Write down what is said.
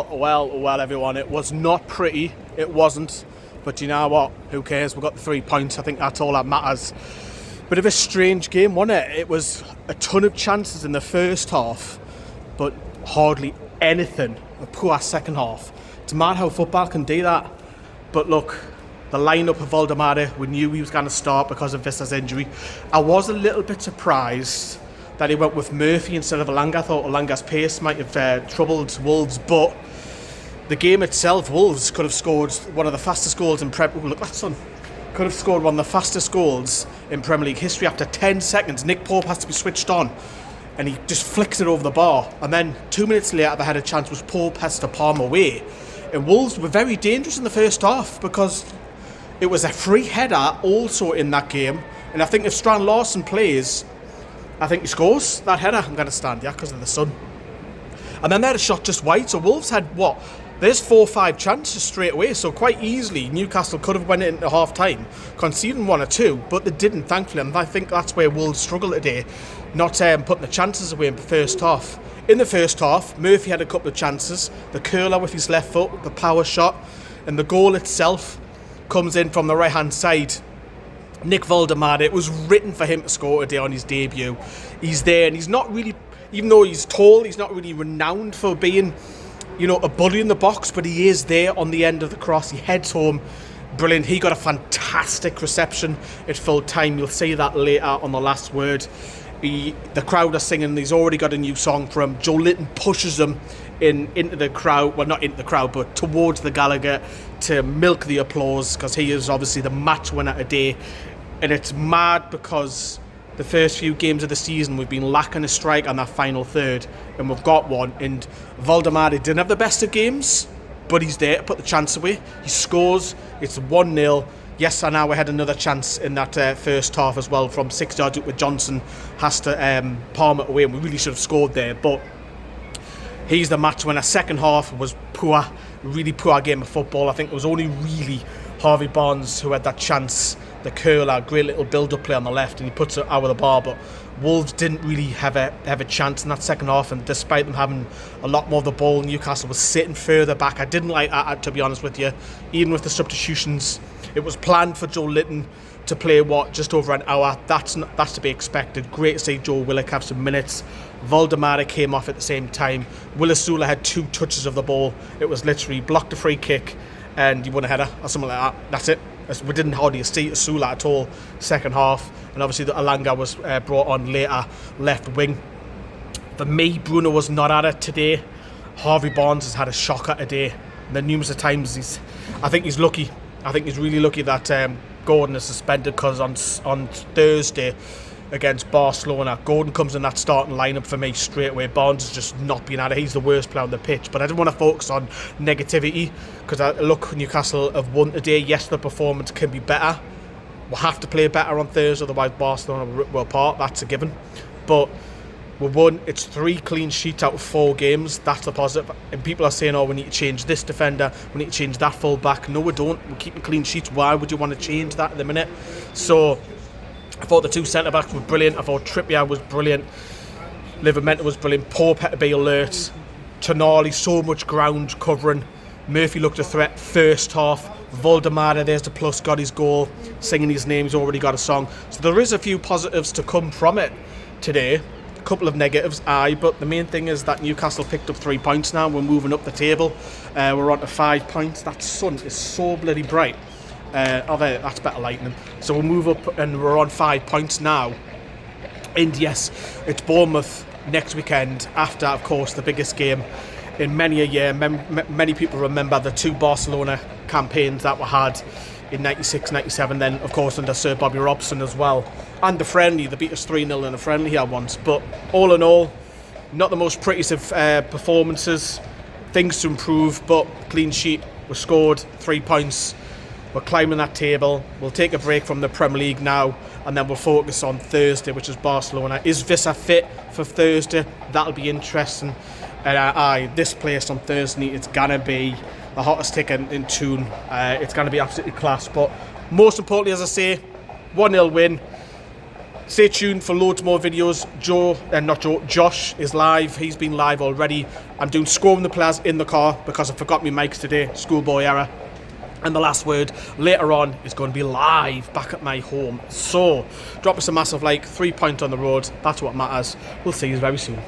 Well, everyone. It was not pretty. It wasn't. But you know what? Who cares? We got the 3 points. I think that's all that matters. Bit of a strange game, wasn't it? It was a ton of chances in the first half, but hardly anything. A poor second half. It's mad how football can do that. But look, the lineup of Woltemade, we knew he was going to start because of Vissa's injury. I was a little bit surprised that he went with Murphy instead of Alanga. I thought Alanga's pace might have troubled Wolves, but the game itself, Wolves could have scored one of the fastest goals in Premier League. Look, that son. Could have scored one of the fastest goals in Premier League history. After 10 seconds, Nick Pope has to be switched on, and he just flicks it over the bar. And then 2 minutes later, they had a chance, was Pope has to palm away. And Wolves were very dangerous in the first half because it was a free header also in that game. And I think if Strand Larsen plays, I think he scores that header. I'm going to stand here because of the sun. And then they had a shot just wide. So Wolves had, there's 4 or 5 chances straight away. So quite easily, Newcastle could have went into half-time, conceding 1 or 2, but they didn't, thankfully. And I think that's where Wolves struggled today, not putting the chances away in the first half. In the first half, Murphy had a couple of chances. The curler with his left foot, the power shot, and the goal itself comes in from the right-hand side. Nick Woltemade, it was written for him to score today on his debut. He's there, and he's not really, even though he's tall, he's not really renowned for being, a bully in the box, but he is there on the end of the cross. He heads home. Brilliant. He got a fantastic reception at full time. You'll see that later on the last word. The crowd are singing. He's already got a new song for him. Joe Linton pushes him into the crowd. Well, not into the crowd, but towards the Gallagher to milk the applause because he is obviously the match winner today. And it's mad because the first few games of the season we've been lacking a strike on that final third, and we've got one. And Woltemade didn't have the best of games, but he's there to put the chance away. He scores. It's 1-0. Yes, I know we had another chance in that first half as well from 6 yards with Johnson has to palm it away, and we really should have scored there. But he's the match winner. Second half was poor, really poor game of football. I think it was only really Harvey Barnes who had that chance. The curler, great little build-up play on the left, and he puts it out of the bar. But Wolves didn't really have a chance in that second half, and despite them having a lot more of the ball, Newcastle was sitting further back. I didn't like that, to be honest with you. Even with the substitutions, it was planned for Joe Linton to play just over an hour. That's to be expected. Great to see Joe Willock have some minutes. Woltemade came off at the same time. Willisula had 2 touches of the ball. It was literally blocked a free kick, and he won a header or something like that. That's it. We didn't hardly see Asula at all second half, and obviously the Alanga was brought on later, left wing. For me, Bruno was not at it today. Harvey Barnes has had a shocker today. The numerous of times I think he's lucky. I think he's really lucky that Gordon is suspended, because on Thursday against Barcelona, Gordon comes in that starting lineup for me straight away. Barnes has just not been at it. He's the worst player on the pitch. But I didn't want to focus on negativity, because Newcastle have won today. Yes, the performance can be better. We'll have to play better on Thursday, otherwise Barcelona will rip well apart. That's a given. But we won. It's 3 clean sheets out of 4 games. That's a positive. And people are saying, we need to change this defender, we need to change that full back. No, we don't. We're keeping clean sheets. Why would you want to change that at the minute? So I thought the 2 centre-backs were brilliant. I thought Trippier was brilliant. Livramento was brilliant. Pope had to be alert. Tonali, so much ground covering. Murphy looked a threat first half. Woltemade, there's the plus, got his goal. Singing his name, he's already got a song. So there is a few positives to come from it today. A couple of negatives, but the main thing is that Newcastle picked up 3 points now. We're moving up the table. We're on to 5 points. That sun is so bloody bright. That's better lightning. So we'll move up and we're on 5 points now. And yes, it's Bournemouth next weekend after, of course, the biggest game in many a year. Many people remember the 2 Barcelona campaigns that were had in 96, 97, then of course under Sir Bobby Robson as well. And the friendly, they beat us 3-0 in a friendly here once. But all in all, not the most prettiest of performances. Things to improve, but clean sheet. We scored 3 points. We're climbing that table. We'll take a break from the Premier League now, and then we'll focus on Thursday, which is Barcelona. Is Vissa fit for Thursday? That'll be interesting. And this place on Thursday, it's gonna be the hottest ticket in tune. It's gonna be absolutely class. But most importantly, as I say, 1-0 win. Stay tuned for loads more videos. Josh is live. He's been live already. I'm doing scoring the players in the car because I forgot my mics today. Schoolboy error. And the last word later on is going to be live back at my home. So drop us a massive like, 3 point on the road. That's what matters. We'll see you very soon.